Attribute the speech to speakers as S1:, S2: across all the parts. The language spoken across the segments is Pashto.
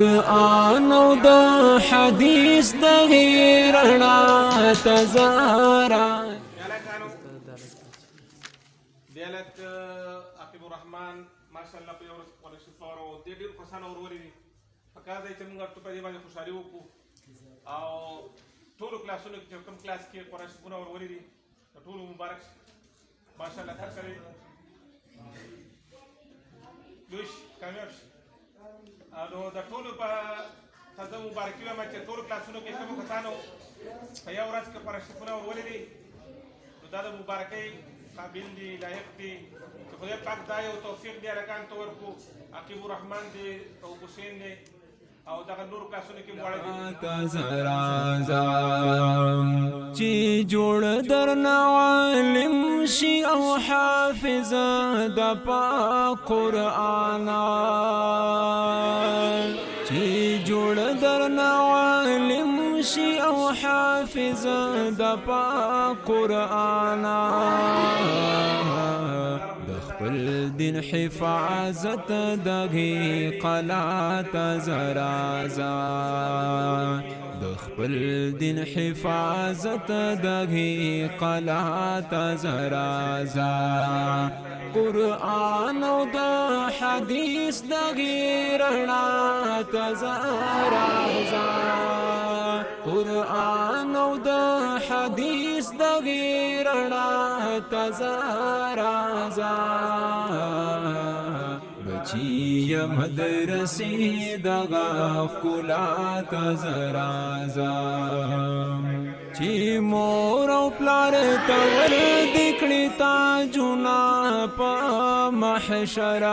S1: قرآن او د حدیث د غیرنا تزارا
S2: دیالت عقیب الرحمن ماشاءالله په یو ورځ فلور او د ډیر کسان اوروري فکر دی چې موږ په دې باندې خوشحالي وکړو او ټول کلاسونو کې کوم کلاس کې قرآن شریفونه اوروري دي ټول مبارک ماشاءالله هر کله دوش کامیاب شي نو د ټولو په تازه مبارکي وایم چې ټولو کلاسونو کې کومو کسانو په یو ورځ کې قرآن شریفونه اورولي دي نو دا د مبارکۍ قابل دي لایق دي چې خدای پاک دا یو توفیق دی هلکانو ته ورکړو عقیب الرحمن دی او حسین دی او دغه نورو کلاسونو کې مواړه دي
S1: چې جوړ درنه عالم شي او حافظ د پاک قرآن چې جوړ درنه عالم شي او حافظ د پاک قرآن خپل دین حفاظت دغه قلات زرازا د خپل دین حفاظت دغه قلات زرازا قرآن او د حدیث دغه رڼا تزرازا قرآن او د حدیث دغه رڼا تزرازا بچی مدرسې دغه ښکلا تزرازا چې مور او پلار ته وردی کړي تاجونه په محشر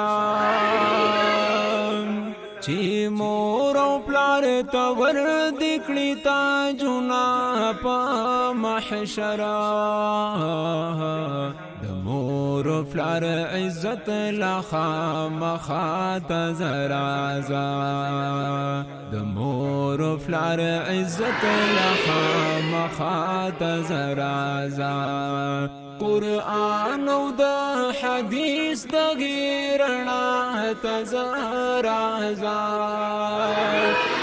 S1: چې مور او پلار ته وردی کړي تاجونه په محشر د مور او پلار عزت لا خامخا تزرازا د مور او پلار عزت لا خامخا تزرازا قرآن او د حدیث دغه رڼا تزرازا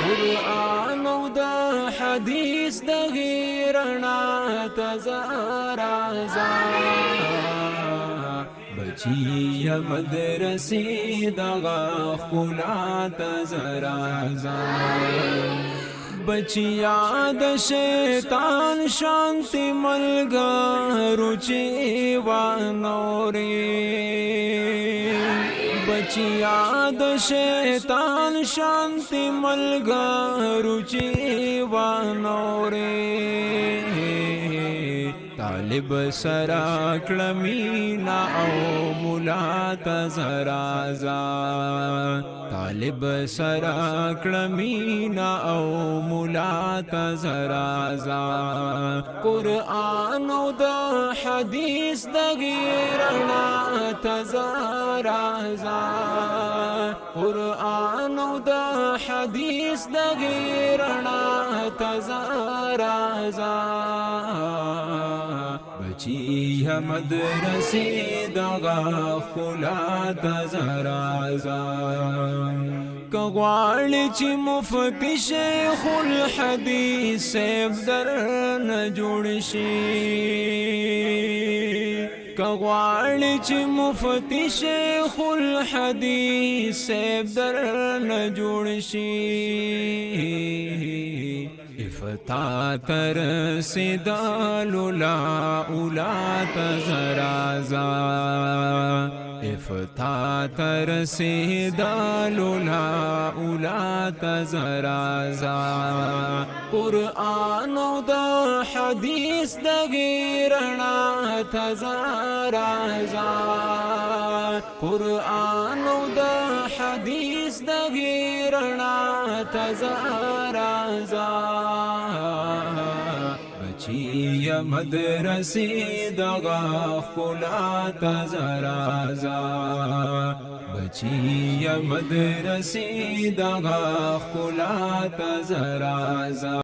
S1: قرآن او د حدیث دغه رڼا تزرازا بچی مدرسې دغه ښکلا تزرازا بچیا د شیطان شانتی ملګرو چې وانورې بچیا د شیطان شانتی ملګرو چې وانورې طالب سرا کلمینا او مولا تزرازا طالب سرا کلمینا او مولا تزرازا قرآن او د حدیث دغه رڼا تزرازا قرآن او د حدیث دغه رڼا تزرازا بچی مدرسې دغه ښکلا تزرازا کغواړي چې مفتی شیخ الحدیث صاحب درنه جوړ شي کغواړي چې مفتی شیخ الحدیث صاحب درنه جوړ شي افتا تر سدالو لا اولا تزرازا افتا تر سدالو لا اولا تزرازا قرآن او د حدیث دغه رڼا تزرازا قرآن او د حدیث دغه رڼا تزرازا بچی مدرسې دغه ښکلا تزرازا بچی مدرسې دغه ښکلا تزرازا